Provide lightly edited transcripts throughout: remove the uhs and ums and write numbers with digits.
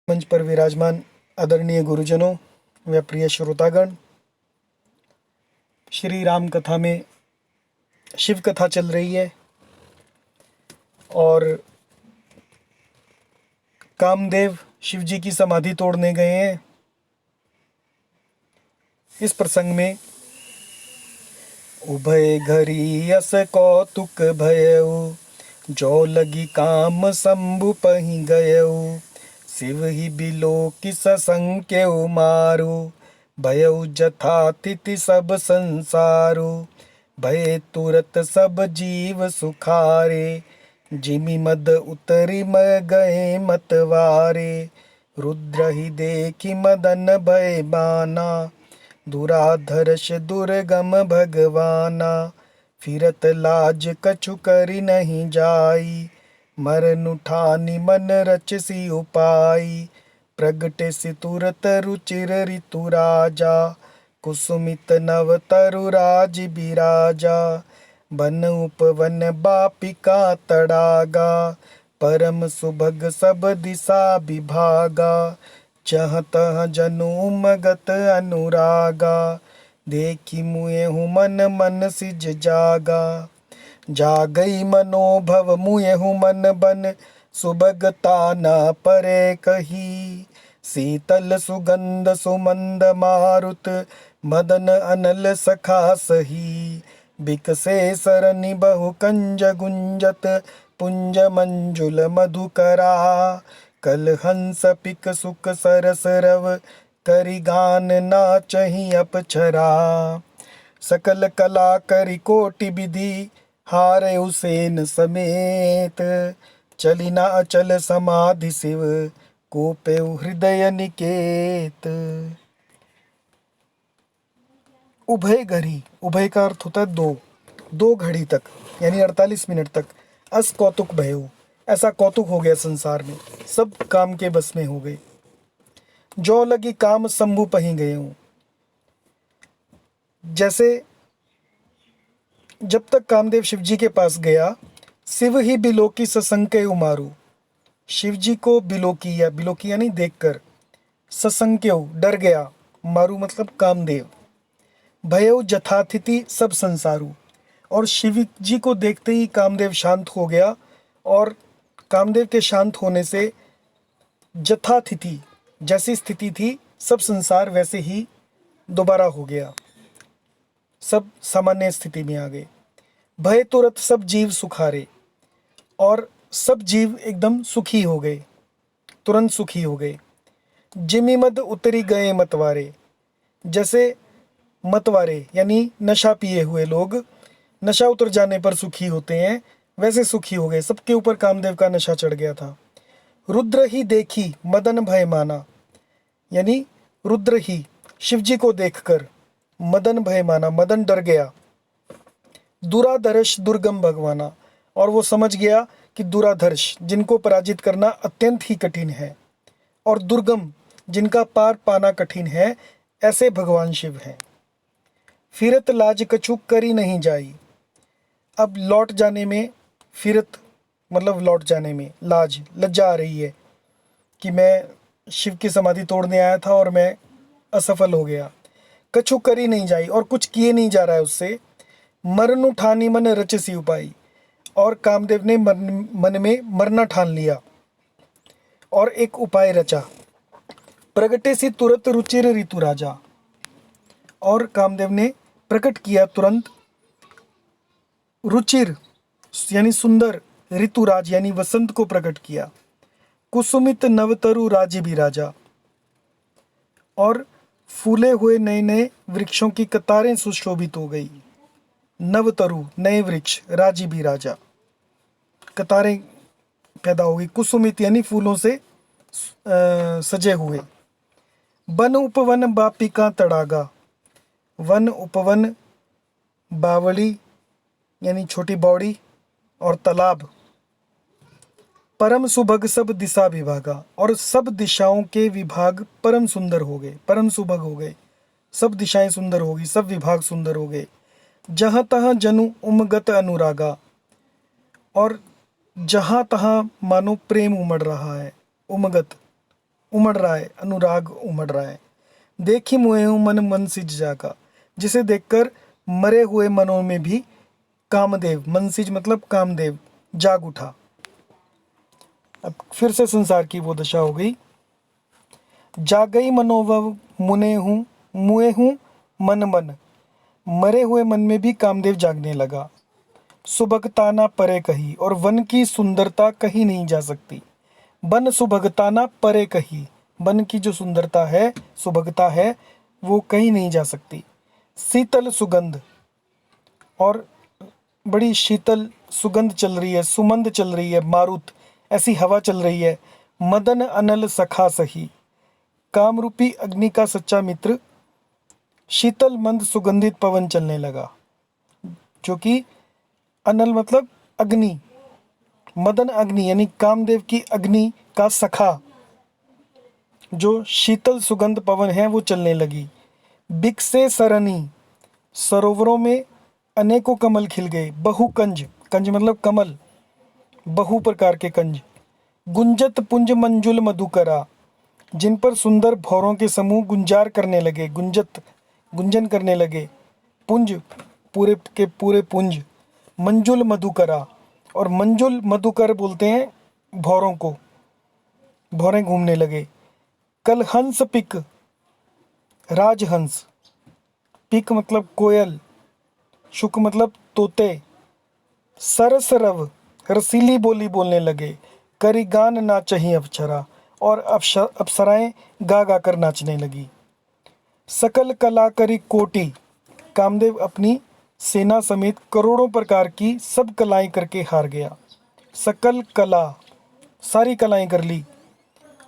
मंच पर विराजमान आदरणीय गुरुजनों व प्रिय श्रोतागण, श्री राम कथा में शिव कथा चल रही है और कामदेव शिव जी की समाधि तोड़ने गए हैं। इस प्रसंग में उभय घरी यस कौतुक भयउ, जो लगी काम शंभु पहि गयउ। शिव ही बिलो किस संख्यउ मारु, भयउ जथातिथि सब संसारु। भय तुरत सब जीव सुखारे, जिमि मद उतरी म गए मतवारे। रुद्र ही देखी मदन भय बाना, दुराधर्ष दुर्गम भगवाना। फिरत लाज कछु करि नहीं जाई, मरनु ठानी मन रचसी उपाई। प्रगटे सि तुरत रुचिर ऋतु राजा, कुसुमित नव तरु राज बिराजा। वन उपवन बापिका तड़ागा, परम सुभग सब दिशा विभागा। जहाँ तहाँ जनु उमगत अनुरागा, देखी मुएहु मन मन सिज जागा। जागई मनोभव मुएहु मन बन, सुभगता न परे कही। शीतल सुगंध सुमंद मारुत, मदन अनल सखा सही। बिकसे सरनि बहु कंज गुंजत, पुंज मंजुल मधुकरा। कल हंस पिक सुख सरस रव, करि गान नाचहि अपछरा। सकल कला करि कोटि विधि, हारे उसेन समेत। चली ना अचल समाधि शिव, कोपेउ हृदय निकेत। उभय घड़ी, उभय का अर्थ होता है दो घड़ी तक, यानी 48 मिनट तक। अस कौतुक भयउ, ऐसा कौतुक हो गया संसार में, सब काम के बस में हो गए। जो लगी काम शंभु पहि गए हूँ, जैसे जब तक कामदेव शिव जी के पास गया, शिव ही बिलोकी ससंके उमारू। शिव जी को बिलोकी या बिलोकी यानी देखकर, ससंक्यव डर गया, मारू मतलब कामदेव। भयउ जथातिथि सब संसारू, और शिव जी को देखते ही कामदेव शांत हो गया। और कामदेव के शांत होने से जथातिथि जैसी स्थिति थी, सब संसार वैसे ही दोबारा हो गया, सब सामान्य स्थिति में आ गए। भय तुरत सब जीव सुखारे, और सब जीव एकदम सुखी हो गए, तुरंत सुखी हो गए। जिमि मद उतरी गए मतवारे, जैसे मतवारे यानी नशा पिए हुए लोग नशा उतर जाने पर सुखी होते हैं, वैसे सुखी हो गए। सबके ऊपर कामदेव का नशा चढ़ गया था। रुद्र ही देखी मदन भय माना, यानी रुद्र ही शिव जी को देखकर मदन भय माना, मदन डर गया। दुराधर्ष दुर्गम भगवाना, और वो समझ गया कि दुराधर्ष जिनको पराजित करना अत्यंत ही कठिन है, और दुर्गम जिनका पार पाना कठिन है, ऐसे भगवान शिव हैं। फिरत लाज कछु करी नहीं जाई, अब लौट जाने में, फिरत मतलब लौट जाने में, लाज लज्जा आ रही है कि मैं शिव की समाधि तोड़ने आया था और मैं असफल हो गया। कछु करी नहीं जाई, और कुछ किए नहीं जा रहा है उससे। मरनु ठानी मन रचसी उपाई, और कामदेव ने मन में मरना ठान लिया और एक उपाय रचा। प्रगटे सी तुरंत रुचिर ऋतु राजा, और कामदेव ने प्रकट किया तुरंत रुचिर यानी सुंदर, ऋतुराज यानी वसंत को प्रकट किया। कुसुमित नवतरु राजी भी राजा, और फूले हुए नए नए वृक्षों की कतारें सुशोभित हो गई। नवतरु नए वृक्ष, राजी भी राजा, कतारें पैदा हो गई। कुसुमित यानी फूलों से सजे हुए। वन उपवन बापिका तड़ागा, वन उपवन बावली यानी छोटी बावड़ी, और तालाब। परम सुभग सब दिशा विभागा, और सब दिशाओं के विभाग परम सुंदर हो गए, परम सुभग हो गए, सब दिशाएं सुंदर हो गई, सब विभाग सुंदर हो गए। जहाँ तहाँ जनु उमगत अनुरागा, और जहाँ तहाँ मानो प्रेम उमड़ रहा है। उमगत उमड़ रहा है, अनुराग उमड़ रहा है। देखी मुए हूँ मन मन सिज जागा, जिसे देखकर मरे हुए मनों में भी कामदेव, मनसिज मतलब कामदेव, जाग उठा। अब फिर से संसार की वो दशा हो गई। जागई मनोवव मुए हूँ मन मन, मरे हुए मन में भी कामदेव जागने लगा। सुभगताना परे कही, और वन की सुंदरता कहीं नहीं जा सकती। वन सुभगताना परे कही, वन की जो सुंदरता है, सुभगता है, वो कहीं नहीं जा सकती। शीतल सुगंध, और बड़ी शीतल सुगंध चल रही है, सुमंद चल रही है, मारुत ऐसी हवा चल रही है। मदन अनल सखा सही, कामरूपी अग्नि का सच्चा मित्र शीतल मंद सुगंधित पवन चलने लगा। जो कि अनल मतलब अग्नि, मदन अग्नि यानी कामदेव की अग्नि का सखा जो शीतल सुगंध पवन है वो चलने लगी। बिकसे सरनी, सरोवरों में अनेकों कमल खिल गए। बहुकंज, कंज मतलब कमल, बहु प्रकार के कंज। गुंजत पुंज मंजुल मधुकरा, जिन पर सुंदर भौरों के समूह गुंजार करने लगे, गुंजत गुंजन करने लगे। पुंज पूरे के पूरे पुंज। मंजुल मधुकरा, और मंजुल मधुकर बोलते हैं भौरों को, भौरें घूमने लगे। कल हंस पिक, राजहंस, पिक मतलब कोयल, शुक मतलब तोते। सरस रव, रसीली बोली बोलने लगे। करी गान नाचही अप्सरा, और अप्सराएं गा गा कर नाचने लगी। सकल कला करी कोटि, कामदेव अपनी सेना समेत करोड़ों प्रकार की सब कलाएं करके हार गया। सकल कला, सारी कलाएं कर ली,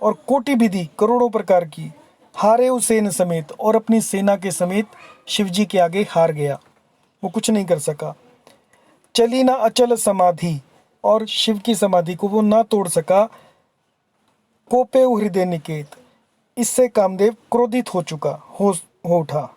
और कोटि विधि करोड़ों प्रकार की। हारे उसेन समेत, और अपनी सेना के समेत शिवजी के आगे हार गया, वो कुछ नहीं कर सका। चली ना अचल समाधि, और शिव की समाधि को वो ना तोड़ सका। कोपे हृदय निकेत, इससे कामदेव क्रोधित हो उठा।